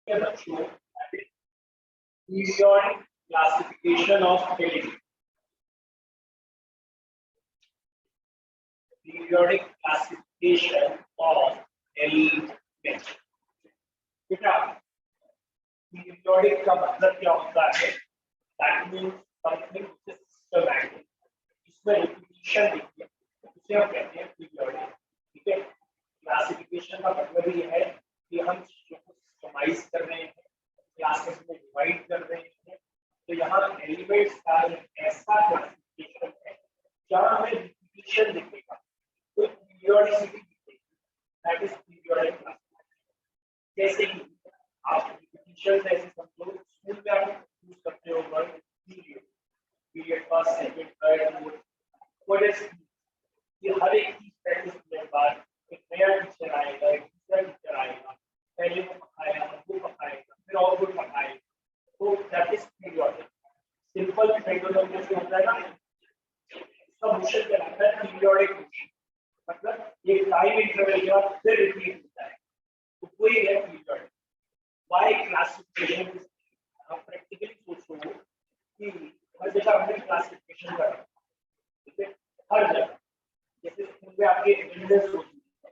के बच्चों periodic classification of element, periodic classification of element. बेटा पीरियोडिक का मतलब क्या होता है? दैट मींस समथिंग सिस्टमैटिक, इसमें रिपीटिशन देखिए, उसे हम कहते हैं पीरियोडिक। ठीक है, क्लासिफिकेशन का मतलब ये है कि हम चीजों को सिस्टमाइज कर रहे हैं, क्लासेस में डिवाइड कर रहे हैं। तो यहाँ एलिमेंट्स का एक ऐसा क्लासिफिकेशन है जहाँ हमें रिपीटिशन दिखेगा, तो पीरियोडिसिटी दिखेगी, दैट इज पीरियोडिक क्लासिफिकेशन। जैसे कि आप रिपीटिशन ऐसे समझो, स्कूल में आप यूज करते हो word period, period first second third fourth. What is ये? हर एक चीज प्रैक्टिस करने के बाद एक नया टीचर आएगा, एक दूसरा टीचर आएगा, पहले वो पढ़ाएगा, वो पढ़ाएगा, फिर और वो पढ़ाएगा, तो that is periodic. Simple methodology से होता है ना, इसका मोशन कहलाता है पीरियोडिक मोशन, मतलब एक टाइम इंटरवल के बाद फिर रिपीट होता है, तो कोई है पीरियोडिक। Why classification? आप प्रैक्टिकली सोचो कि हर जगह हमने क्लासिफिकेशन करा, ठीक है, हर जगह। जैसे स्कूल में आपकी अटेंडेंस होती है,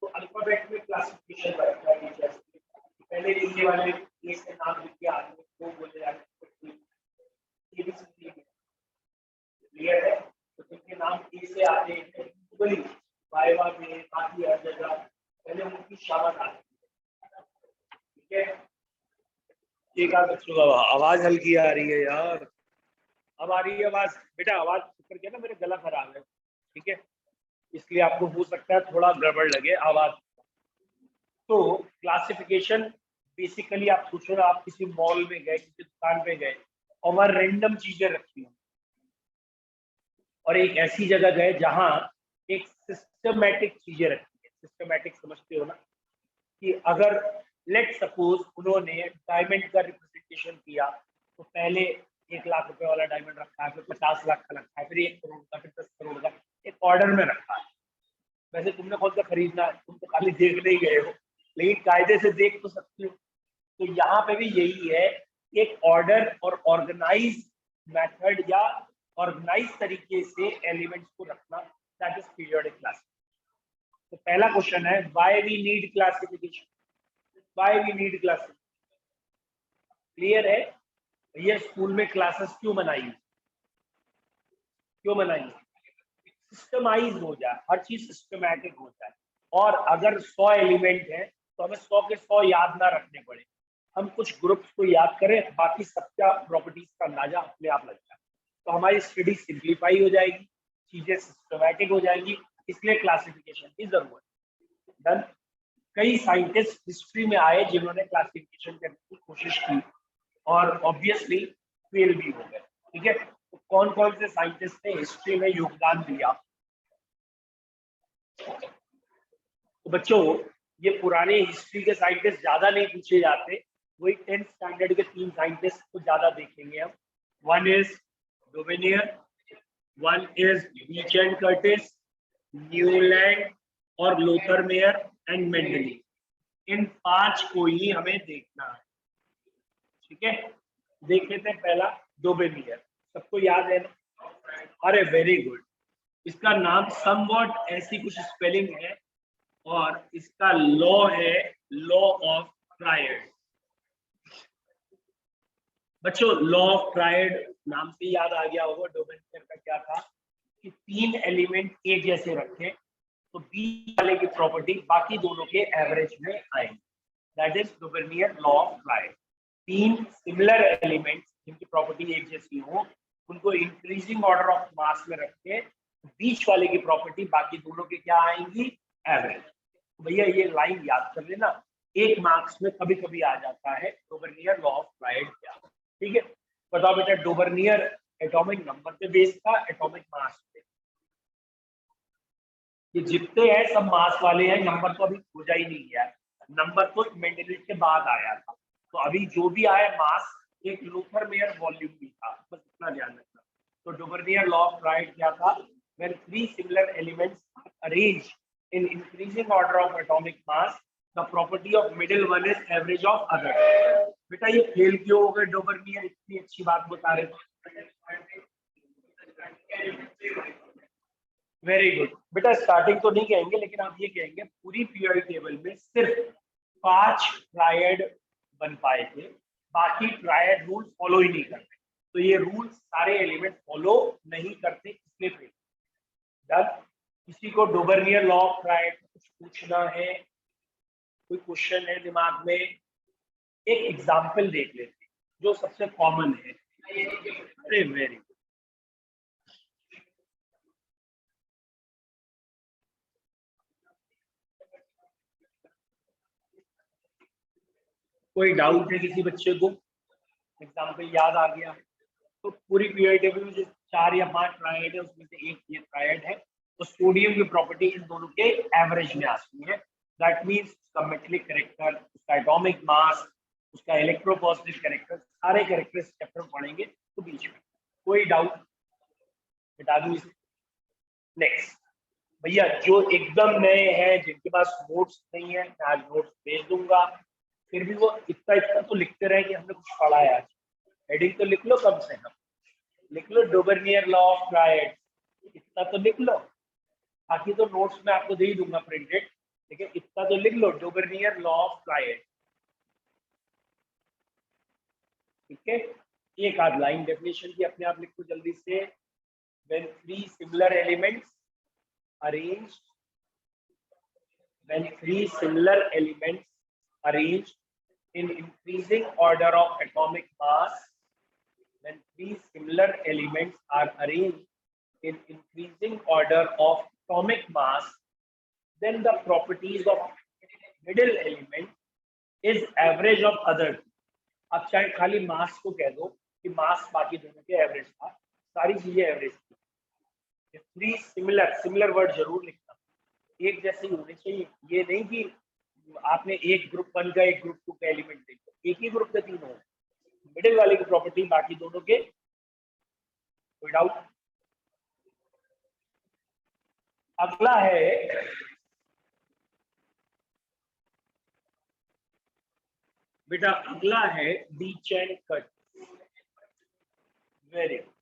तो अल्फाबेट में क्लासिफिकेशन करता है टीचर्स, पहले ए वाले ए से नाम लिख के आदमी को बोले जाते हैं एबीसीडी, क्लियर है? तो जिनके नाम ए से आते हैं इक्वली वाइवा में बाकी हर जगह पहले उनकी शाबाश आती है, ठीक है। एक आध बच्चों का आवाज हल्की आ रही है यार, अब आ रही है आवाज? बेटा आवाज करके ना मेरे गला खराब है, ठीक है, इसलिए आपको हो सकता है थोड़ा गड़बड़ लगे आवाज। तो क्लासिफिकेशन बेसिकली आप सोचो ना, आप किसी मॉल में गए, किसी दुकान पे गए और वहां रैंडम चीजें रखी हो, और एक ऐसी जगह गए जहां एक सिस्टमैटिक चीजें रखी है। सिस्टमैटिक समझते हो ना, कि अगर लेट सपोज उन्होंने डायमंड का रिप्रेजेंटेशन किया, तो पहले 1 लाख रुपए वाला डायमंड रखा है, फिर 50 लाख का रखा है, फिर 1 करोड़ का, फिर 10 करोड़ का, एक ऑर्डर में रखा है। वैसे तुमने कौन सा खरीदना है, तुम तो खाली देखने ही गए हो, लेकिन कायदे से देख तो सकते हो। तो यहाँ पे भी यही है, एक ऑर्डर और ऑर्गेनाइज मेथड या ऑर्गेनाइज तरीके से एलिमेंट्स को रखना, दैट इज पीरियोडिक क्लासिफिकेशन। तो पहला क्वेश्चन है, why we need classification? Why we need classification? Clear है? ये स्कूल में क्लासेस क्यों बनाई, क्यों बनाई? सिस्टमाइज हो जाए, हर चीज सिस्टमैटिक हो जाए, और अगर 100 एलिमेंट है तो हमें 100 के 100 याद ना रखने पड़े, हम कुछ ग्रुप्स को याद करें, बाकी सबका प्रॉपर्टीज का अंदाजा अपने आप लग जाए, तो हमारी स्टडी सिंप्लीफाई हो जाएगी, चीजें सिस्टमैटिक हो जाएंगी, इसलिए क्लासिफिकेशन की जरूरत है। डन। कई साइंटिस्ट हिस्ट्री में आए जिन्होंने क्लासिफिकेशन करने की कोशिश की और ऑब्वियसली फेल भी हो गए, ठीक है। तो कौन कौन से साइंटिस्ट ने हिस्ट्री में योगदान दिया? तो बच्चों, ये पुराने हिस्ट्री के साइंटिस्ट ज्यादा नहीं पूछे जाते, वही 10th स्टैंडर्ड के 3 साइंटिस्ट को ज्यादा देखेंगे हम। One is Dobereiner, one is Vincent Curtis, Newlands और लोथर मेयर एंड मेंडली। इन 5 को ही हमें देखना है, ठीक है। देख लेते हैं पहला डोवेनियर, सबको याद है ना? अरे वेरी गुड। इसका नाम समवॉट ऐसी कुछ स्पेलिंग है और इसका लॉ है लॉ ऑफ ट्रायड। बच्चों लॉ ऑफ ट्रायड नाम से याद आ गया होगा, डोवेनियर का क्या था कि 3 एलिमेंट एक जैसे रखे तो बीच वाले की प्रॉपर्टी बाकी दोनों के एवरेज में आएगी, that is Dobereiner law of triad. 3 similar elements जिनकी प्रॉपर्टी एक जैसी हो, उनको इंक्रीजिंग ऑर्डर ऑफ मास में रख के बीच वाले की प्रॉपर्टी बाकी दोनों के क्या आएंगी? एवरेज। तो भैया ये लाइन याद कर लेना, 1 मार्क्स में कभी कभी आ जाता है डोवेनियर लॉ ऑफ ट्रायड क्या, ठीक है। बताओ बेटा, डोवेनियर एटॉमिक नंबर पे बेस्ड था, एटॉमिक मास पे? ये जितने हैं सब मास वाले हैं, नंबर तो अभी खोजा ही नहीं गया है, नंबर तो मेंडलीव के बाद आया था। तो अभी जो भी आया मास, एक लूथर मेयर वॉल्यूम भी था, बस इतना ध्यान रखना। तो डोवेनियर लॉ ऑफ ट्रायड क्या था? when 3 similar elements are arranged in increasing order of atomic mass, the property of middle one is average of other. बेटा ये फेल क्यों हो गए डोबर्नियर, इतनी अच्छी बात बता रहे थे। वेरी गुड बेटा, स्टार्टिंग तो नहीं कहेंगे लेकिन आप ये कहेंगे पूरी पीरियोडिक टेबल में सिर्फ 5 ट्रायड बन पाए थे, बाकी ट्रायड रूल फॉलो ही नहीं करते, तो ये रूल सारे एलिमेंट फॉलो नहीं करते इसलिए फेल। डन। किसी को डोबर्नियर लॉ ऑफ ट्रायड कुछ पूछना है, कोई क्वेश्चन है दिमाग में? एक एग्जांपल देख लेते जो सबसे कॉमन है। अरे वेरी गुड। कोई डाउट है किसी बच्चे को? एग्जांपल याद आ गया? तो पूरी पीरियड टेबल में जो 4 या 5 ट्रायड है उसमें से एक ये ट्रायड है, तो सोडियम की प्रॉपर्टी इन दोनों के एवरेज में आती है। दैट मींस उसका मेटेलिक कैरेक्टर, उसका एटॉमिक मास, उसका इलेक्ट्रोपॉजिटिव कैरेक्टर, सारे कैरेक्टर इस चैप्टर में पढ़ेंगे तो बीच में। कोई डाउट? बता दूं इसे। नेक्स्ट भैया जो एकदम नए हैं जिनके पास नोट्स नहीं है, मैं आज नोट्स भेज दूंगा, फिर भी वो इतना इतना तो लिखते रहे कि हमने कुछ पढ़ा है आज। हेडिंग तो लिख लो, कम से कम लिख लो डोबर्नियर लॉ ऑफ ट्रायड, इतना तो लिख लो। बाकी तो नोट्स में आपको दे ही दूंगा प्रिंटेड, लेकिन इतना तो लिख लो डोबर्नियर लॉ ऑफ ट्रायड। ठीक है, एक आध लाइन डेफिनेशन की अपने आप लिखो जल्दी से। when three similar elements arranged in increasing order of atomic mass, when three similar elements are arranged in increasing order of atomic mass, then the properties of middle element is average of other। अब चाहे खाली मास को कह दो कि मास बाकी दोनों के एवरेज था, सारी चीजें एवरेज थी। थ्री सिमिलर, सिमिलर वर्ड जरूर लिखना, एक जैसे ही होने चाहिए। ये नहीं कि आपने एक ग्रुप वन का एक ग्रुप टू का एलिमेंट देखो, एक ही ग्रुप के तीनों मिडिल वाले की प्रॉपर्टी बाकी दोनों के। कोई डाउट? अगला है बेटा, अगला है डी चैन कट। Very good.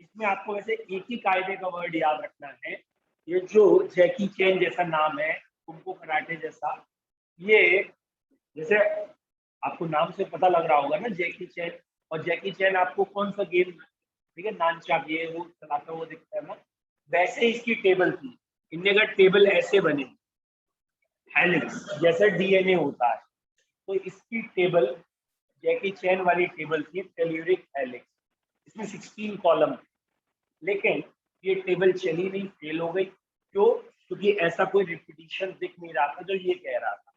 इसमें आपको वैसे एक ही कायदे का वर्ड याद रखना है। ये जो जैकी चैन जैसा नाम है, कुंफू कराटे जैसा, ये जैसे आपको नाम से पता लग रहा होगा ना जैकी चैन, और जैकी चैन आपको कौन सा गेम, ठीक है, नानचाक ये वो चलाता हुआ दिखता है ना, वैसे इसकी टेबल थी। इनने अगर टेबल ऐसे बने हेलिक्स जैसे डीएनए होता है, तो इसकी टेबल जैकी चैन वाली टेबल थी टेल्यूरिक हेलिक्स। इसमें 16 कॉलम, लेकिन ये टेबल चली नहीं, फेल हो गई। क्यों? क्योंकि ऐसा कोई रिपीटिशन दिख नहीं रहा था जो ये कह रहा था।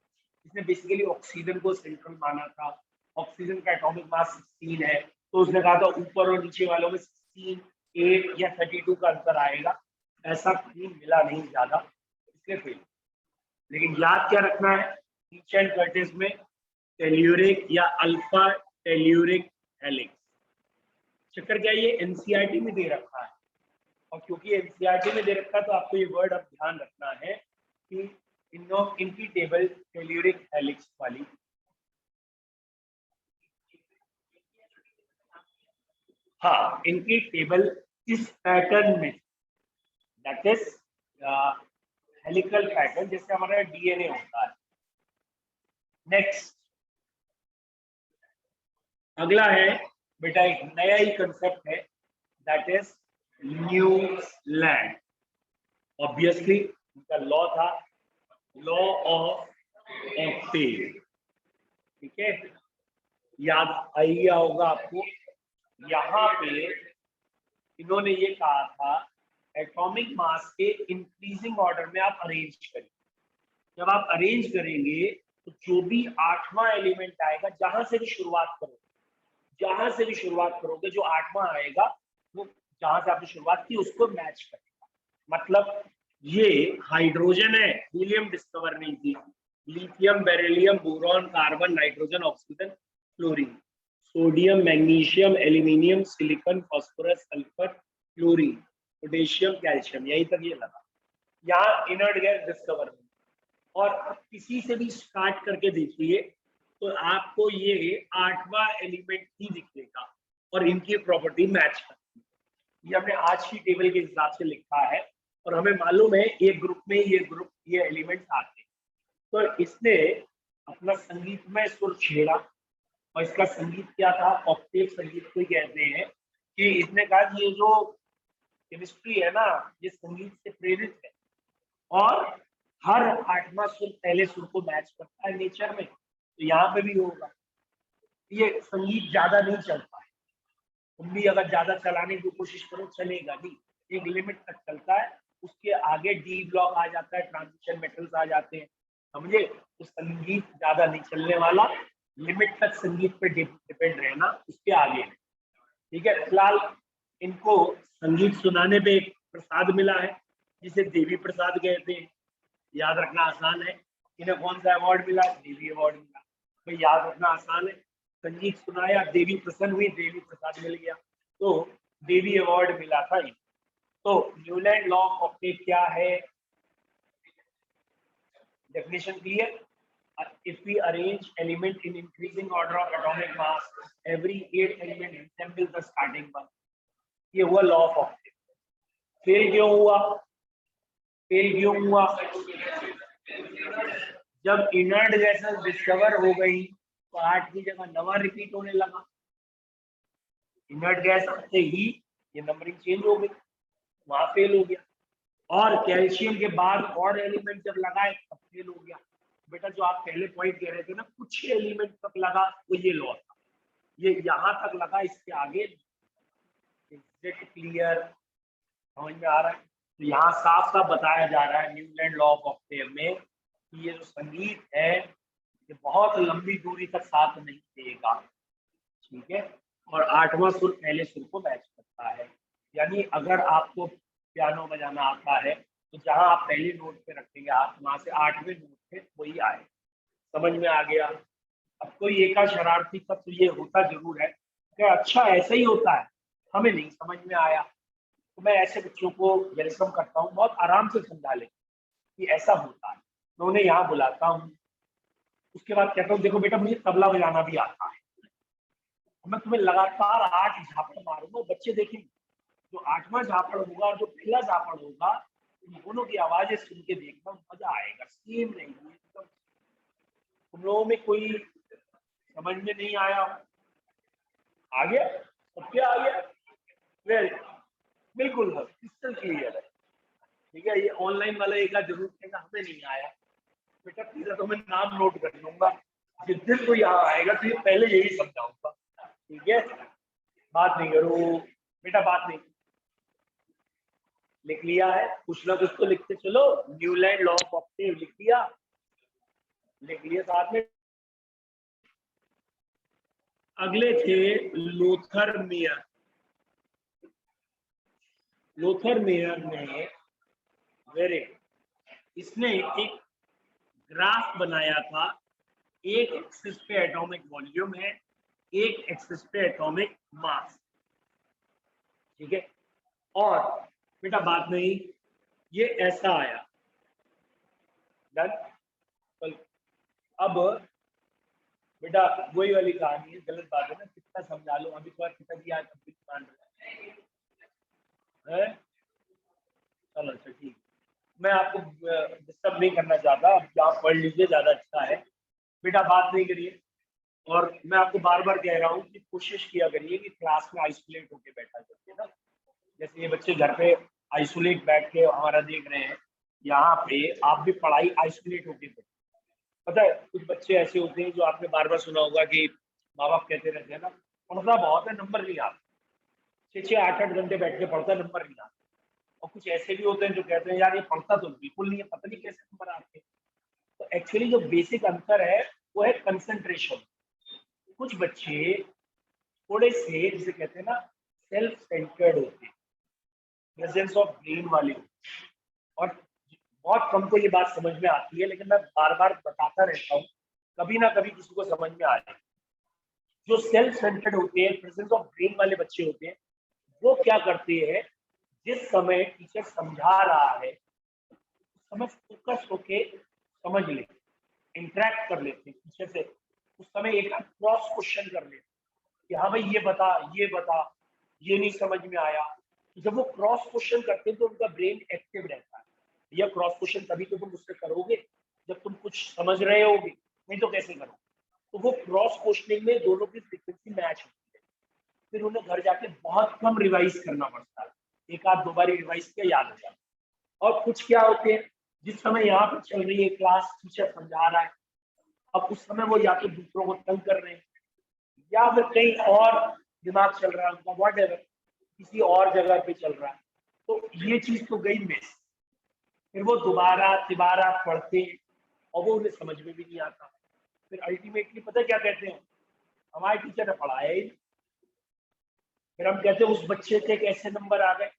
इसने बेसिकली ऑक्सीजन को सेंट्रल माना था, ऑक्सीजन का एटॉमिक मास 16 है, तो उसने कहा था ऊपर और नीचे वालों में 16, 8 या 32 का अंतर आएगा। ऐसा कहीं मिला नहीं ज्यादा, इसलिए फेल। लेकिन याद क्या रखना है, ईच एंड कर्टिस में टेल्यूरिक या अल्फा टेल्यूरिक हेलिक्स। चक्कर क्या, ये एनसीईआरटी में दे रखा है, और क्योंकि एनसीईआरटी में दे रखा है तो आपको ये वर्ड अब ध्यान रखना है कि इनकी टेबल टेल्यूरिक हेलिक्स वाली। हाँ, इनकी टेबल इस पैटर्न में, दैट इज हेलिकल पैटर्न, जैसे हमारा डीएनए होता है। नेक्स्ट अगला है बेटा, एक नया ही कंसेप्ट है, दैट इज न्यूलैंड। ऑब्वियसली उनका लॉ था लॉ ऑफ ऑक्टेव। ठीक है, याद आई गया होगा आपको। यहाँ पे इन्होंने ये कहा था एटॉमिक मास के इंक्रीजिंग ऑर्डर में आप अरेंज करें। जब आप अरेंज करेंगे तो जो भी 8वां एलिमेंट आएगा, जहां से भी शुरुआत करोगे, जहां से भी शुरुआत करोगे, जो 8वां आएगा वो जहां से आपने शुरुआत की उसको मैच करेगा। मतलब ये हाइड्रोजन है, हीलियम डिस्कवर नहीं की, lithium, beryllium, boron, carbon, nitrogen, oxygen, chlorine, sodium, magnesium, aluminium, silicon, phosphorus, sulphur, chlorine, potassium, calcium, यही तक ये लगा। यहाँ इनर्ट गैस डिस्कवर नहीं। और आप किसी से भी स्टार्ट करके देखिए तो आपको ये 8वां एलिमेंट ही दिखेगा और इनकी प्रॉपर्टी मैच करती है। ये हमने आज की टेबल के हिसाब से लिखा है और हमें मालूम है एक ग्रुप में ये एलिमेंट्स आते हैं। तो इसने अपना संगीतमय सुर छेड़ा और इसका संगीत क्या था, ऑक्टेव संगीत को ही कहते हैं कि इसने कहा कि ये जो केमिस्ट्री है ना ये संगीत से प्रेरित है और हर 8वां सुर पहले सुर को मैच करता है नेचर में, तो यहाँ पे भी होगा। ये संगीत ज्यादा नहीं चलता है, तुम भी अगर ज्यादा चलाने की कोशिश करो चलेगा नहीं, एक लिमिट तक चलता है, उसके आगे डी ब्लॉक आ जाता है, ट्रांजिशन मेटल्स आ जाते हैं, समझे। तो संगीत ज्यादा नहीं चलने वाला, लिमिट तक संगीत पे डिपेंड रहना, उसके आगे। ठीक है, फिलहाल इनको संगीत सुनाने पे एक प्रसाद मिला है जिसे देवी प्रसाद कहते हैं, याद रखना आसान है। इन्हें कौन सा अवार्ड मिला, देवी अवार्ड मिला, भाई याद रखना आसान है। संगीत सुनाया, देवी प्रसन्न हुई, देवी प्रसाद मिल गया, तो देवी अवार्ड मिला था इन्हें। तो न्यूलैंड लॉ ऑफ ऑक्टेव क्या है, definition clear? If we arrange element in increasing order of atomic mass, every 8 element resembles the starting one. ये हुआ लॉ ऑफ ऑक्टेव। फेल क्यों हुआ, जब इनर्ट गैसेस डिस्कवर हो गई तो 8 की जगह 9 रिपीट होने लगा। इनर्ट गैस आते ही ये नंबरिंग चेंज हो गई, वहां फेल हो गया। और कैल्शियम के बाद और एलिमेंट जब लगाए तब फेल हो गया। बेटा जो आप पहले पॉइंट कह रहे थे ना कुछ एलिमेंट तक लगा, वो ये लॉ था, ये यहाँ तक लगा, इसके आगे। क्लियर, समझ में आ रहा है? तो यहाँ साफ साफ बताया जा रहा है न्यूलैंड लॉ ऑफ ऑक्टेव में कि ये जो संगीत है ये बहुत लंबी दूरी तक साथ नहीं देगा, ठीक है, और 8वां सुर पहले सुर को मैच करता है। यानी अगर आपको पियानो बजाना आता है तो जहां आप पहले नोट पे रखेंगे हाथ, वहां से 8वें नोट पे वही आए। समझ में आ गया? अब कोई एक शरारती तत्व ये होता जरूर है कि अच्छा ऐसा ही होता है, हमें नहीं समझ में आया, तो मैं ऐसे बच्चों को वेलकम करता हूँ, बहुत आराम से समझा ले कि ऐसा होता है, मैं उन्हें यहाँ बुलाता हूँ, उसके बाद कहता हूँ देखो बेटा मुझे तबला बजाना भी आता है, मैं तुम्हें लगातार 8 झापड़ मारूंगा, बच्चे देखेंगे जो 8वां झापड़ होगा और जो पहला झापड़ होगा उन दोनों की आवाजें सुन के देखना, मजा आएगा, सेम नहीं एकदम। तुम लोगों में कोई समझ में नहीं आया, आ गया? सब क्या आ गया? वेरी बिल्कुल क्रिस्टल क्लियर है, ठीक है। ये ऑनलाइन वाला एक जरूर कहेगा हमें नहीं आया, बेटा तेरा तो मैं नाम नोट कर लूंगा, जिस दिन को यहाँ आएगा तो ये पहले यही समझाऊंगा, ठीक है। बात नहीं करो बेटा, बात नहीं, लिख लिया है, कुछ ना कुछ तो लिखते चलो। न्यूलैंड लॉ ऑफ ऑक्टेव लिख लिया, लिख लिया साथ में। अगले थे लोथर मेयर। लोथर मेयर ने वेरी, इसने एक ग्राफ बनाया था, एक एक्सिस पे एटॉमिक वॉल्यूम है, एक एक्सिस पे एटॉमिक मास, ठीक है। और बेटा बात नहीं, ये ऐसा आया, डन। अब बेटा वही वाली कहानी है, गलत बात है ना, कितना समझा लो, अभी तो पिताजी आज मान रहे हैं, चलो अच्छा ठीक, मैं आपको डिस्टर्ब नहीं करना चाहता, अब आप पढ़ लीजिए, ज्यादा अच्छा है। बेटा बात नहीं करिए, और मैं आपको बार बार कह रहा हूँ कि कोशिश किया करिए कि क्लास में आइसोलेट होके बैठा करिए ना, जैसे ये बच्चे घर पे आइसोलेट बैठ के हमारा देख रहे हैं, यहाँ पे आप भी पढ़ाई आइसोलेट होके करिए। पता है कुछ बच्चे ऐसे होते हैं जो आपने बार बार सुना होगा कि माँ बाप कहते रहते हैं ना पढ़ता बहुत है नंबर नहीं आता, 6-6 8-8 घंटे बैठ के पढ़ता नंबर नहीं आता। और कुछ ऐसे भी होते हैं जो कहते हैं यार ये पढ़ता तो बिल्कुल नहीं है, पता नहीं कैसे नंबर आते हैं। तो एक्चुअली जो बेसिक अंतर है वो है कंसंट्रेशन। कुछ बच्चे थोड़े से जिसे कहते हैं ना सेल्फ सेंटर्ड होते हैं, प्रेजेंस ऑफ ब्रेन वाले, और बहुत कम को ये बात समझ में आती है, लेकिन मैं बार बार बताता रहता हूँ, कभी ना कभी किसी को समझ में आ जाए। जो सेल्फ सेंटर्ड होते हैं, प्रेजेंस ऑफ ब्रेन वाले बच्चे होते हैं, वो क्या करते हैं, जिस समय टीचर समझा रहा है समय फोकस होके समझ ले, इंटरेक्ट कर लेते हैं पीछे से, उस समय एक क्रॉस क्वेश्चन कर लेते कि हाँ भाई ये बता, ये बता, ये नहीं समझ में आया। तो जब वो क्रॉस क्वेश्चन करते हैं तो उनका ब्रेन एक्टिव रहता है। यह क्रॉस क्वेश्चन तभी तो तुम उससे करोगे जब तुम कुछ समझ रहे होगे, नहीं तो कैसे करोगे। तो वो क्रॉस क्वेश्चनिंग में दोनों की फ्रीक्वेंसी मैच होती है। फिर उन्हें घर जाके बहुत कम रिवाइज करना पड़ता है, एक आध दो बार रिवाइज किया याद हो जाता है। और कुछ क्या होते हैं, जिस समय यहाँ पर चल रही है क्लास, टीचर समझा रहा है, अब उस समय वो या तो दूसरों को तंग कर रहे हैं या फिर कहीं और दिमाग चल रहा है उनका, वॉट एवर, किसी और जगह पे चल रहा है। तो ये चीज तो गई मिस। फिर वो दोबारा तिबारा पढ़ते हैं और वो उन्हें समझ में भी नहीं आता। फिर अल्टीमेटली पता क्या कहते हैं, हमारे टीचर ने पढ़ाया ही नहीं। फिर हम कहते हैं उस बच्चे के कैसे नंबर आ गए,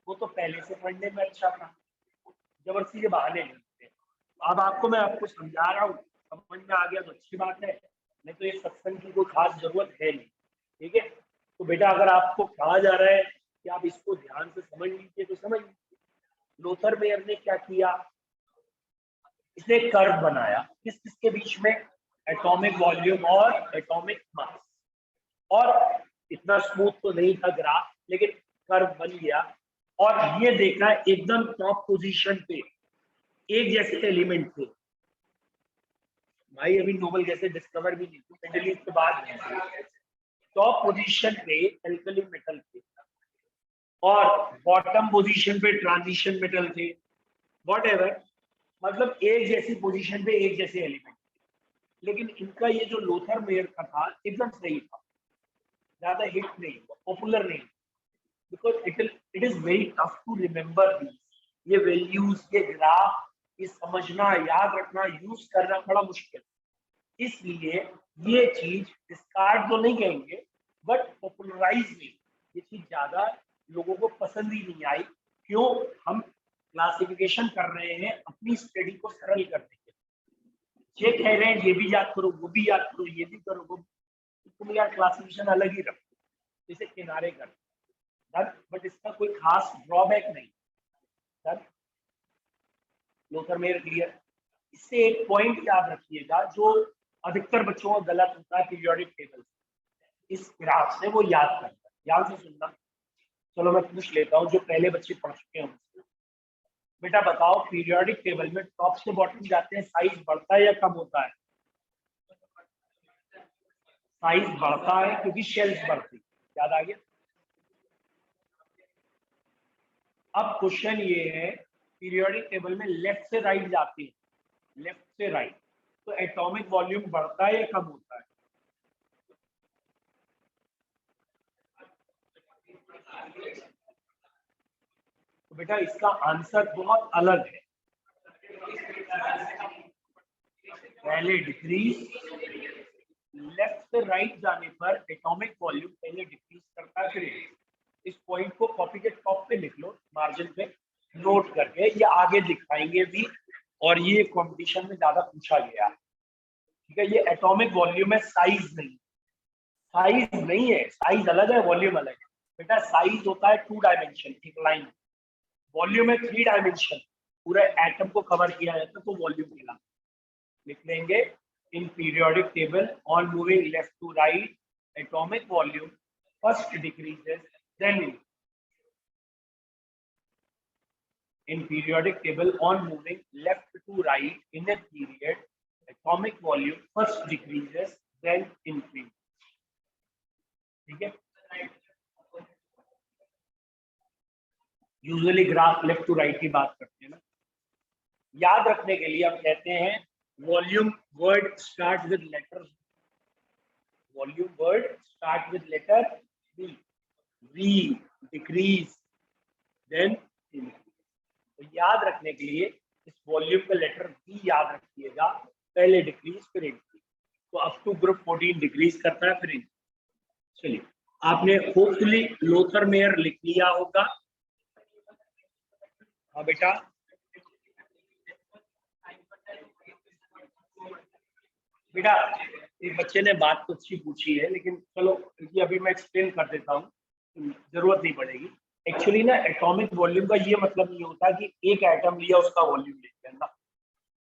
वो तो पहले से पढ़ने में अच्छा था। जबरदस्ती के बहाने नहीं होते। अब मैं आपको समझा रहा हूँ, समझ में आ गया तो अच्छी बात है, नहीं तो ये सत्संग की कोई खास जरूरत है नहीं। ठीक है, तो बेटा अगर आपको कहा जा रहा है कि आप इसको ध्यान से समझ लीजिए तो समझ लीजिए। लोथर मेयर ने क्या किया, इसने कर्व बनाया किस किसके बीच में, एटॉमिक वॉल्यूम और एटॉमिक मास। और इतना स्मूथ तो नहीं था ग्राफ, लेकिन कर्व बन गया। और ये देखा एकदम टॉप पोजीशन पे एक जैसे एलिमेंट थे। भाई अभी नोबल गैसें डिस्कवर भी नहीं थी, मिडिल ईस्ट के बाद टॉप पोजीशन पे एल्कली मेटल थे और बॉटम पोजीशन पे ट्रांजिशन मेटल थे, वॉट एवर, मतलब एक जैसी पोजीशन पे एक जैसे एलिमेंट। लेकिन इनका ये जो लोथर मेयर का था एकदम सही था, ज्यादा हिट नहीं, पॉपुलर नहीं, because it is very tough to remember these. ये वैल्यूज, ये ग्राफ, ये समझना, याद रखना, यूज करना बड़ा मुश्किल। इसलिए ये चीज डिस्कार्ड तो नहीं कहेंगे, बट पॉपुलराइज नहीं, ये चीज ज्यादा लोगों को पसंद ही नहीं आई। क्यों, हम क्लासिफिकेशन कर रहे हैं अपनी स्टडी को सरल करने के लिए। ये कह रहे हैं ये भी याद करो, वो भी याद करो, ये भी करो, वो, तुम यार क्लासिफिकेशन अलग ही रखो, इसे किनारे कर डन। बट इसका कोई खास ड्रॉबैक नहीं डन। Lothar Meyer clear. इससे एक पॉइंट याद रखिएगा जो अधिकतर बच्चों का गलत होता है पीरियोडिक टेबल, इस ग्राफ से वो याद करता है। ध्यान से सुनना, चलो मैं पूछ लेता हूँ जो पहले बच्चे पढ़ चुके हैं। बेटा बताओ, पीरियोडिक टेबल में टॉप से बॉटम जाते हैं, साइज बढ़ता है या कम होता है? साइज बढ़ता है क्योंकि शेल्स बढ़ती, याद आ गया। अब क्वेश्चन ये है, पीरियोडिक टेबल में लेफ्ट से राइट जाती है, लेफ्ट से राइट, तो एटॉमिक वॉल्यूम बढ़ता है या कम होता है? तो बेटा इसका आंसर बहुत अलग है। पहले डिक्रीज, लेफ्ट से राइट जाने पर एटॉमिक वॉल्यूम पहले डिक्रीज करता है, फिर इस पॉइंट को कॉपी के टॉप पे लिख लो, मार्जिन पे नोट करके, ये आगे दिखाएंगे भी, और ये कंपटीशन में ज्यादा पूछा गया। ठीक है, ये एटॉमिक वॉल्यूम है, साइज नहीं। साइज नहीं है, साइज अलग है, वॉल्यूम अलग है। बेटा साइज होता है 2 डायमेंशन, एक लाइन। वॉल्यूम है 3 डायमेंशन, पूरे एटम को कवर किया जाता है, तो वॉल्यूम मिला। लिख लेंगे, in periodic table on moving left to right, atomic volume first decreases then in periodic table on moving left to right in a period, atomic volume first decreases then increases. ठीक है, usually graph left to right की बात करते हैं ना। याद रखने के लिए हम कहते हैं volume word start with letter, volume word start with letter V, V decrease then increase. तो याद रखने के लिए इस वॉल्यूम का लेटर भी याद रखिएगा, पहले डिक्रीज फिर इंक्रीज। तो अप टू ग्रुप 14 डिक्रीज करता है फिर इंक्रीज। चलिए, आपने होपफुली लोथर मेयर लिख लिया होगा। हाँ बेटा, बेटा एक बच्चे ने बात तो अच्छी पूछी है, लेकिन चलो ये अभी मैं एक्सप्लेन कर देता हूँ, जरूरत नहीं पड़ेगी। एक्चुअली ना एटॉमिक वॉल्यूम का ये मतलब नहीं होता कि एक एटम लिया उसका वॉल्यूम ले लिया ना,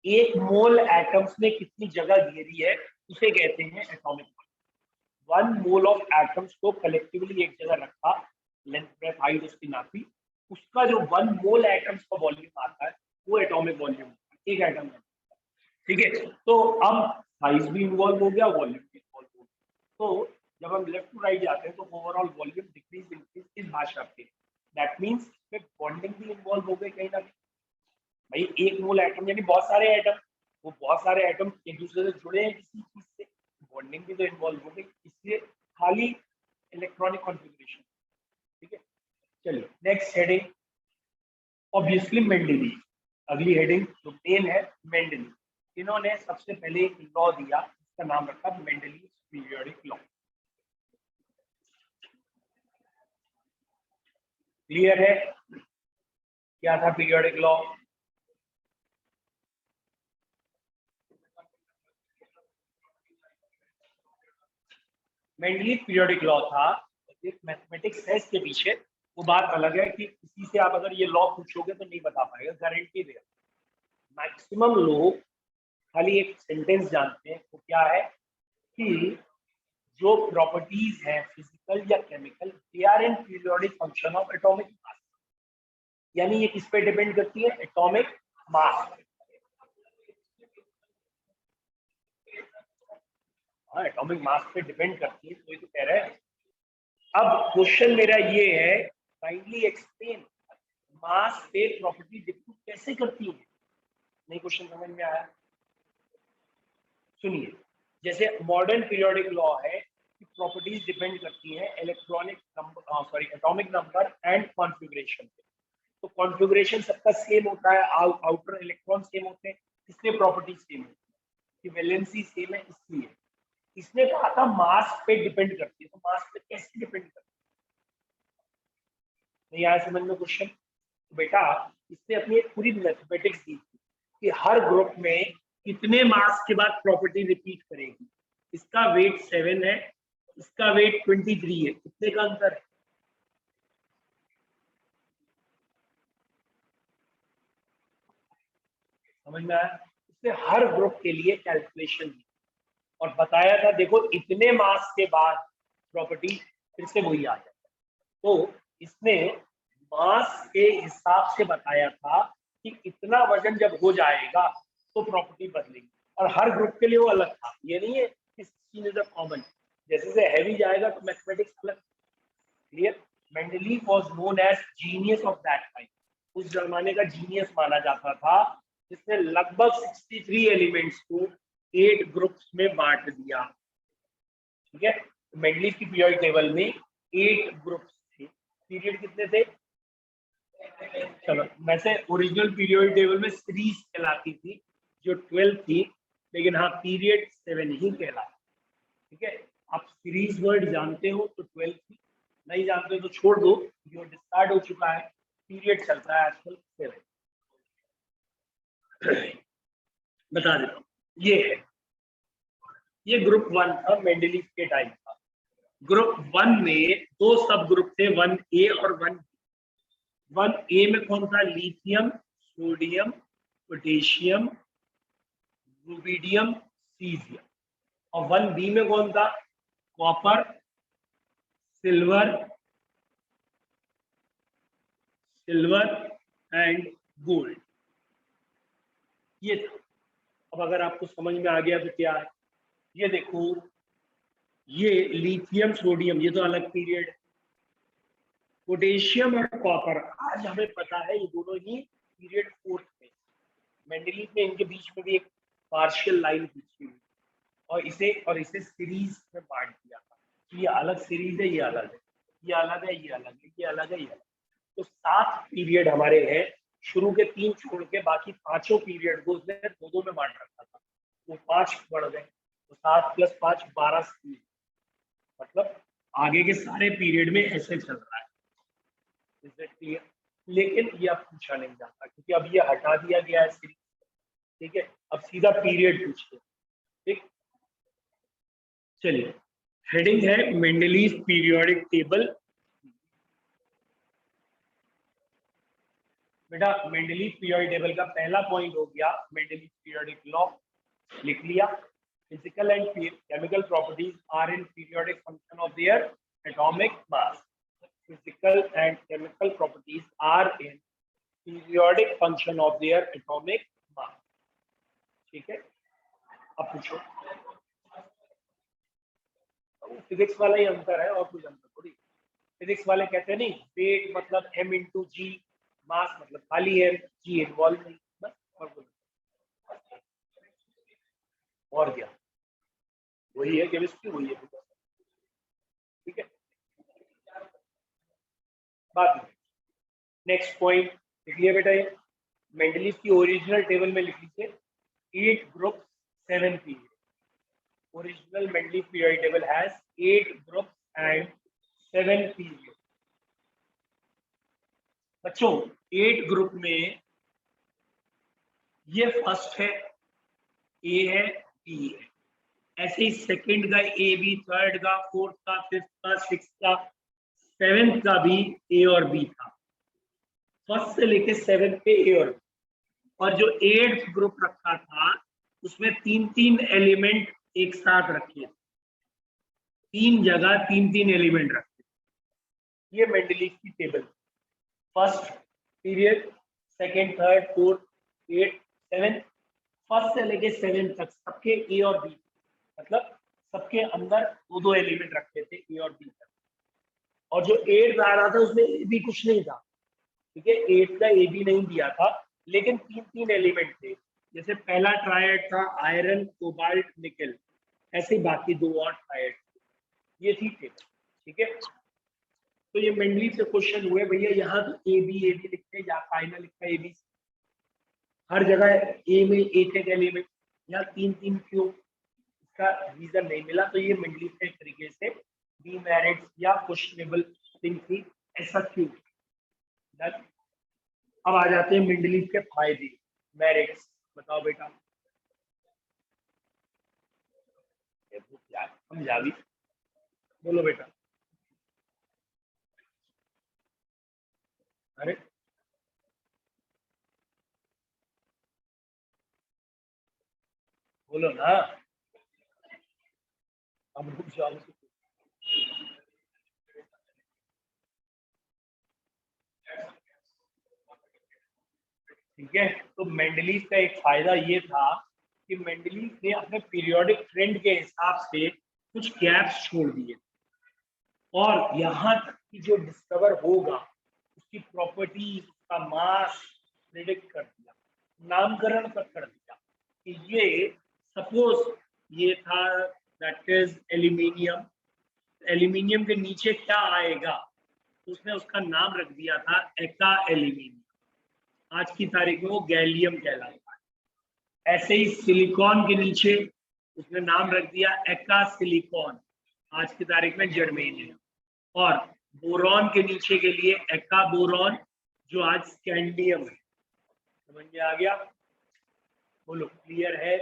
एक मोल एटम्स ने कितनी जगह घेरी है उसे कहते हैं atomic mass. 1 mole of atoms को कलेक्टिवली एक जगह रखा, लेंथ ब्रेथ हाइट उसकी नापी, उसका जो 1 मोल एटम्स का वॉल्यूम आता है वो एटॉमिक वॉल्यूम एक एटम का। ठीक है, तो अब साइज भी इन्वॉल्व हो गया, वॉल्यूम भी इन्वॉल्व हो गया। तो जब हम लेफ्ट टू राइट जाते हैं तो ओवरऑल वॉल्यूम डिक्रीज इंक्रीज इस भाषा पे, दैट मींस बॉन्डिंग भी इन्वॉल्व हो गई कहीं ना कहीं। भाई एक मोल एटम यानी बहुत सारे एटम, वो बहुत सारे एटम एक दूसरे से जुड़े हैं किसी चीज से, बॉन्डिंग भी तो इन्वॉल्व हो गई, इसलिए खाली इलेक्ट्रॉनिक कॉन्फ़िगरेशन। ठीक है, चलिए नेक्स्ट हेडिंग, ऑब्वियसली मेंडलीव। अगली हेडिंग जो मेन है मेंडलीव, इन्होंने सबसे पहले एक लॉ दिया, इसका नाम रखा मेंडलीव पीरियोडिक लॉ। क्लियर है क्या था periodic law? Mendeleev periodic law था, एक मैथमेटिक्स है इसके पीछे, वो बात अलग है कि किसी से आप अगर ये लॉ पूछोगे तो नहीं बता पाएगा, गारंटी दे। मैक्सिमम लोग खाली एक सेंटेंस जानते हैं, वो क्या है कि जो प्रॉपर्टीज है फिजिकल या chemical, they are in periodic function of atomic mass. यानी ये किस पे डिपेंड करती है? Atomic mass. हाँ, एटॉमिक मास पे डिपेंड करती है, तो ये तो कह रहे हैं। अब क्वेश्चन मेरा ये है, काइंडली एक्सप्लेन मास पे प्रॉपर्टी डिपेंड कैसे करती है? नहीं क्वेश्चन समझ में आया? सुनिए, जैसे मॉडर्न पीरियोडिक लॉ है कि प्रॉपर्टीज डिपेंड करती है electronic number, sorry atomic number and configuration पे। तो कॉन्फ़िगरेशन सबका सेम होता है, आउटर इलेक्ट्रॉन सेम होते हैं, इसलिए प्रॉपर्टी सेम होती है कि वैलेंसी सेम है, इसलिए इसने कहा था मास पे डिपेंड करती है। तो मास पे कैसे डिपेंड करती है? नहीं आया समझ में क्वेश्चन? तो बेटा इसने अपनी एक पूरी मैथमेटिक्स दी थी कि हर ग्रुप में कितने मास के बाद प्रॉपर्टी रिपीट करेगी। इसका वेट 7 है, इसका वेट 23 है, कितने का अंतर है? समझ में आया? इसने हर ग्रुप के लिए कैलकुलेशन दी और बताया था देखो इतने मास के बाद प्रॉपर्टी फिर से वही आ जाए। तो इसने मास के हिसाब से बताया था कि इतना वजन जब हो जाएगा तो प्रॉपर्टी बदलेगी, और हर ग्रुप के लिए वो अलग था। ये नहीं है कि चीज इज कॉमन, जैसे जैसे हैवी जाएगा तो मैथमेटिक्स अलग। Clear? Mendeleev was known as genius of that time, उस जमाने का जीनियस माना जाता था, जिसने लगभग 63 एलिमेंट्स को 8 ग्रुप्स में बांट दिया। ठीक है, मेंडलीव की पीरियोडिक टेबल में 8 ग्रुप्स थे। पीरियड कितने थे? चलो, वैसे ओरिजिनल पीरियोडिक टेबल में सीरीज कहलाती थी जो 12 थी, लेकिन हाँ पीरियड 7 ही कहलाता। ठीक है, आप सीरीज वर्ड जानते हो तो 12 थी, नहीं जानते हो तो छोड़ दो, जो डिस्कार्ड हो चुका है। पीरियड चलता है आजकल 7। बता देता हूँ, ये है, ये ग्रुप 1 था मेंडलीव के टाइम का। ग्रुप 1 में दो सब ग्रुप थे, 1A और 1A में कौन था? Lithium, sodium, potassium, rubidium, caesium. और 1B में कौन था? Copper, silver and gold. ये था। अब अगर आपको समझ में आ गया तो क्या है, ये देखो, ये लिथियम सोडियम, ये तो अलग पीरियड है। पोटेशियम और कॉपर आज हमें पता है ये दोनों ही पीरियड 4th में। मेंडलीव ने इनके बीच में भी एक पार्शियल लाइन खींची हुई और इसे सीरीज में बांट दिया था। ये अलग सीरीज है, ये अलग है, ये अलग है, ये अलग है, ये अलग है, ये अलग। तो 7 पीरियड हमारे हैं, शुरू के 3 छोड़ के बाकी पांचों पीरियड को उसने 2-2 में बांट रखा था, वो 5 बढ़ गए, तो 7 + 5 12, मतलब आगे के सारे पीरियड में ऐसे चल रहा है। क्लियर? लेकिन ये अब पूछा नहीं जाता क्योंकि अब ये हटा दिया गया है सीरीज। ठीक है, अब सीधा पीरियड पूछते हैं। ठीक, चलिए, हेडिंग है मेंडलीव पीरियोडिक टेबल। बेटा मेंडलीव पीरियोडिक टेबल का पहला पॉइंट हो गया मेंडलीव पीरियोडिक लॉ, लिख लिया। Physical and chemical properties are in periodic function of their atomic mass. Physical and chemical properties are in periodic function of their atomic mass. ठीक है, अब पूछो। फिजिक्स वाला ही अंतर है और कुछ अंतर थोड़ी। फिजिक्स वाले कहते हैं नहीं वेट मतलब m इंटू जी, मास मतलब खाली है, जी इन्वॉल्व नहीं, बस और कुछ। और क्या, वही है केमिस्ट्री, वही है। ठीक है, बात नेक्स्ट पॉइंट लिख लिया बेटा। ये मेंडलीव की ओरिजिनल टेबल में लिख लीजिए 8 group 7 period. Original Mendeleev periodic table has 8 group and 7 period. बच्चों 8 ग्रुप में ये फर्स्ट है, ए है, बी है। ऐसे ही सेकंड का ए बी, थर्ड का, फोर्थ का, फिफ्थ का, सिक्स का, सेवेंथ का भी ए और बी था। फर्स्ट से लेके सेवेंथ पे ए और बी। और जो एट्थ ग्रुप रखा था उसमें 3-3 एलिमेंट एक साथ रखे, 3 जगह 3-3 एलिमेंट रखे। ये मेंडलीव की table, first period, second, third, fourth, 8, 7, first से लेके 7 तक सबके ए और बी, मतलब सबके अंदर 2-2 एलिमेंट रखे थे ए और बी तक। और जो 8 आ रहा था उसमें ए बी कुछ नहीं था, ठीक है, 8 का ए बी नहीं दिया था, लेकिन 3-3 एलिमेंट थे। जैसे पहला ट्रायड था आयरन, कोबाल्ट, निकल, ऐसे ही बाकी 2 और ट्रायड, ये थी टेबल। ठीक है, तो ये मेंडलीव से क्वेश्चन हुए भैया, यहाँ तो ए बी लिखते हैं, या फाइनल लिखा है ए बी, हर जगह ए में एक एलिमेंट, यहाँ 3-3 क्यों, इसका रीजन नहीं मिला। तो ये मेंडलीव के तरीके से डीमेरिट्स या क्वेश्चनेबल थिंग थी, ऐसा क्यों। अब आ जाते हैं मेंडलीव के फायदे, मेरिट्स, बताओ बेटा। समझा भी, बोलो बेटा। अरे बोलो ना, अब रुक जाओ। ठीक है, तो मेंडलीव का एक फायदा ये था कि मेंडलीव ने अपने पीरियोडिक ट्रेंड के हिसाब से कुछ गैप्स छोड़ दिए, और यहाँ तक कि जो डिस्कवर होगा उसकी प्रॉपर्टी, उसका मास प्रिडिक्ट कर दिया, नामकरण तक कर दिया कि ये सपोज ये था दैट इज एल्यूमिनियम। एल्यूमिनियम के नीचे क्या आएगा, उसने उसका नाम रख दिया था एका एल्यूमिनियम। आज की तारीख में वो गैलियम कहलाता है। ऐसे ही सिलिकॉन के नीचे उसने नाम रख दिया एका सिलिकॉन, आज की तारीख में जर्मेनियम। और बोरॉन के नीचे के लिए एका बोरॉन, जो आज स्कैंडियम है। समझ में आ गया, बोलो क्लियर है।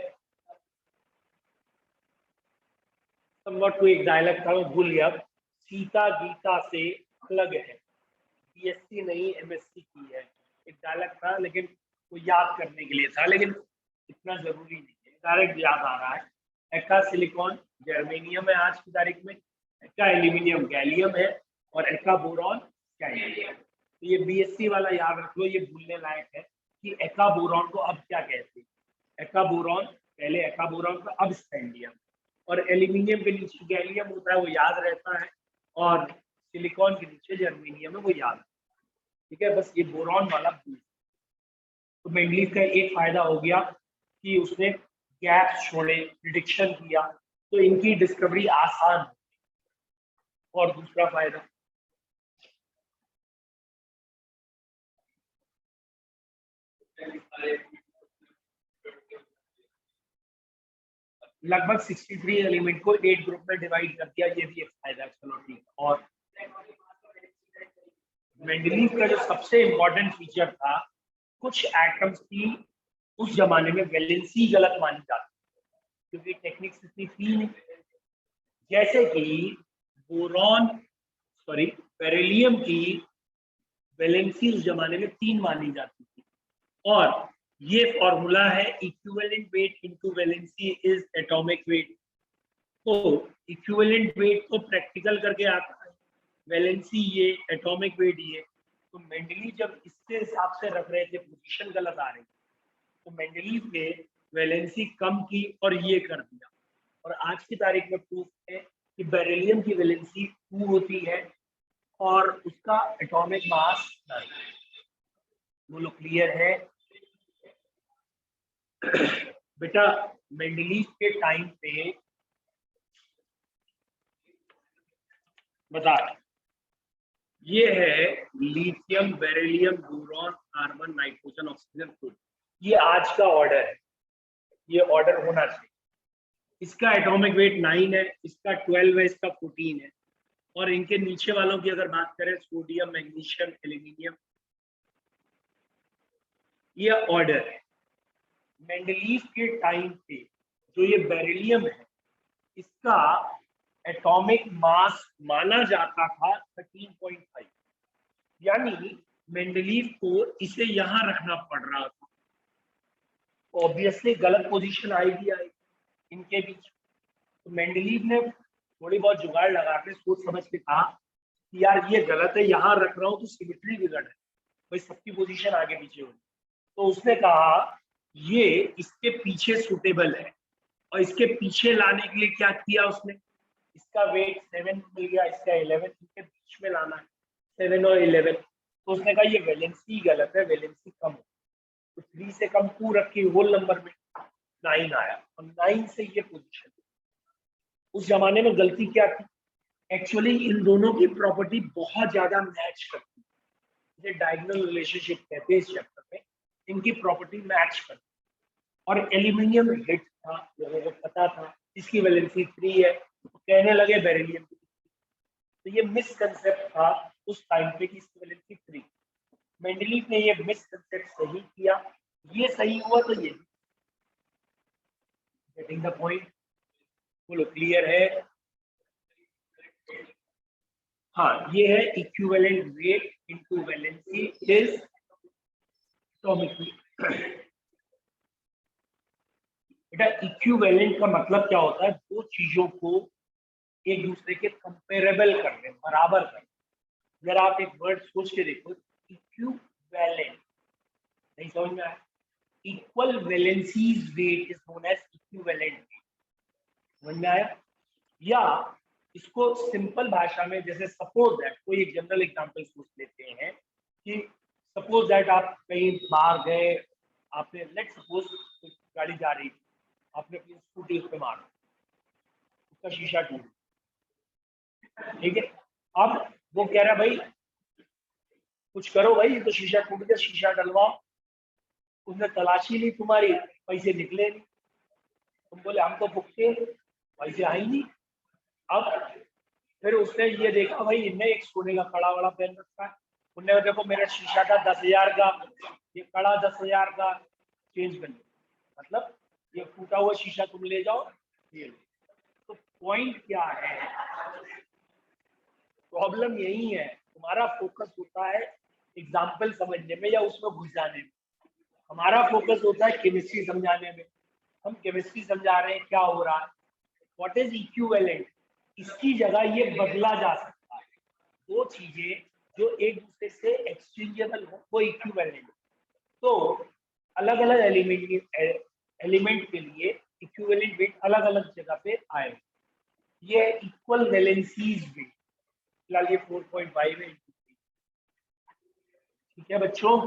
समवट कोई एक डायलॉग था, मैं भूल गया, सीता गीता से अलग है, बीएससी नहीं एमएससी की है, एक डायलॉग था, लेकिन वो याद करने के लिए था, लेकिन इतना जरूरी नहीं है, डायरेक्ट याद आ रहा है। एका सिलिकॉन जर्मेनियम है आज की तारीख में, एका एल्यूमिनियम गैलियम है, और एका बोरॉन स्कैंडियम। तो ये बीएससी वाला याद रख लो, ये भूलने लायक है कि एका बोरॉन को अब क्या कहते हैं। एका बोरॉन, पहले एका बोरॉन था, अब स्कैंडियम। और एल्यूमिनियम के नीचे गैलियम होता है, वो याद रहता है, और सिलिकॉन के नीचे जर्मेनियम है, वो याद। ठीक है, बस ये बोरॉन वाला भूल। तो मेंडलीव का एक फायदा हो गया कि उसने गैप छोड़े, प्रिडिक्शन किया, तो इनकी डिस्कवरी आसान। और दूसरा फायदा, लगभग 63 एलिमेंट को 8 ग्रुप में डिवाइड कर दिया, ये भी एक फायदा। चलो ठीक। और मेंडलीव का जो सबसे इंपॉर्टेंट फीचर था, कुछ एटम्स की उस जमाने में वैलेंसी गलत मानी जाती, क्योंकि टेक्निक्स इतनी थी नहीं। जैसे कि बोरॉन, सॉरी, बेरिलियम की वैलेंसी उस जमाने में 3 मानी जाती थी, और ये फॉर्मूला है equivalent weight into valency is atomic weight. तो इक्विवेलेंट वेट तो प्रैक्टिकल करके आता है, वैलेंसी ये, एटॉमिक वेट ये। तो मेंडलीव जब इसके हिसाब से रख रहे थे, पोजीशन गलत आ रही, तो मेंडलीव ने वैलेंसी कम की और ये कर दिया। और आज की तारीख में प्रूफ है कि बेरिलियम की वैलेंसी 2 होती है और उसका एटॉमिक मास 9। बोलो क्लियर है? बेटा मेंडलीव के टाइम पे बता, ये है lithium, beryllium, boron, carbon, nitrogen, oxygen, fluid. ये आज का ऑर्डर है, ये ऑर्डर होना चाहिए। इसका एटॉमिक वेट 9 है, इसका 12 है, इसका 14 है। और इनके नीचे वालों की अगर बात करें, सोडियम, मैग्नीशियम, एल्यूमिनियम, ये ऑर्डर है। मेंडलीव के टाइम पे जो ये बेरिलियम है, इसका एटॉमिक मास माना जाता था 13.5, यानी मेंडलीव को इसे यहां रखना पड़ रहा था। ऑब्वियसली गलत पोजीशन आएगी इनके बीच। तो मेंडलीव ने थोड़ी बहुत जुगाड़ लगा के सोच समझ के कहा कि यार ये गलत है, यहाँ रख रहा हूँ तो सिमेट्री बिगड़ है, भाई सबकी पोजीशन आगे पीछे होगी। तो उसने कहा ये इसके पीछे सूटेबल है, और इसके पीछे लाने के लिए क्या किया उसने, इसका वेट 7 मिल गया, इसका 11, इनके बीच में लाना है 7 और 11। तो उसने कहा ये वैलेंसी गलत है, वैलेंसी कम हो, तो 3 से कम 2 रखी, होल नंबर में 9 आया, और 9 से ये पोजीशन। उस जमाने में गलती क्या थी, एक्चुअली इन दोनों की प्रॉपर्टी बहुत ज्यादा मैच करती है, इसे डायगोनल रिलेशनशिप कहते हैं इस चैप्टर में। इनकी प्रॉपर्टी मैच करती, और एल्यूमिनियम हिट था, लोगों को पता था इसकी वैलेंसी 3 है, तो कहने लगे बेरिलियम की। तो ये मिसकंसेप्ट था उस टाइम पे कि इसकी वैलेंसी 3। मेंडलीव ने ये मिसकंसेप्ट सही किया, ये सही हुआ तो ये। Getting the point? बोलो क्लियर है? हाँ, ये है equivalent weight into valency is atomic weight. बेटा इक्विवेलेंट का मतलब क्या होता है, दो चीजों को एक दूसरे के कंपेरेबल करने, बराबर करने। अगर आप एक वर्ड सोच के देखो, इक्विवेलेंट, नहीं समझ में आया? Equal valencies weight is known as equivalent, समझ में आया? या इसको सिंपल भाषा में, जैसे सपोज दैट, कोई एक जनरल एग्जांपल सोच लेते हैं कि सपोज दैट आप कहीं बाहर गए, आपने लेट सपोज गाड़ी जा रही थी, आपने अपनी स्कूटी उस पे मारा, उसका शीशा टूट, ठीक है? अब वो कह रहा है भाई कुछ करो भाई, ये तो शीशा टूट गया, शीशा डलवाओ। उसने तलाशी ली तुम्हारी, पैसे निकले नहीं, तुम बोले हम तो भुगते, पैसे आई नहीं। अब फिर उसने ये देखा भाई इनने एक सोने का कड़ा वड़ा पहन रखा है, उन्होंने देखो मेरा शीशा था 10,000 का, ये कड़ा 10,000 का, चेंज कर लो, मतलब ये टूटा हुआ शीशा तुम ले जाओ, ये लो। तो पॉइंट क्या है, प्रॉब्लम यही है, तुम्हारा फोकस होता है एग्जाम्पल समझने में या उसमें घुस जाने में, हमारा फोकस होता है केमिस्ट्री समझाने में। हम केमिस्ट्री समझा रहे हैं क्या हो रहा है, व्हाट इज इक्विवेलेंट, इसकी जगह ये बदला जा सकता है। दो चीजें जो एक दूसरे से एक्सचेंजेबल हो वो इक्विवेलेंट। तो अलग अलग एलिमेंट के लिए इक्विवेलेंट वेट अलग अलग जगह पे आए। ये इक्वल वैलेंसीज वेट, फिलहाल ये 4.5 है, ठीक है बच्चों?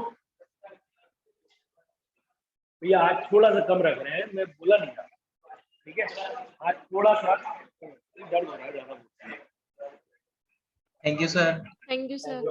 भैया आज थोड़ा सा कम रख रहे हैं, मैं बोला नहीं था, ठीक है? आज थोड़ा सा दर्द हो रहा है ज्यादा। Thank you sir. Thank you, sir.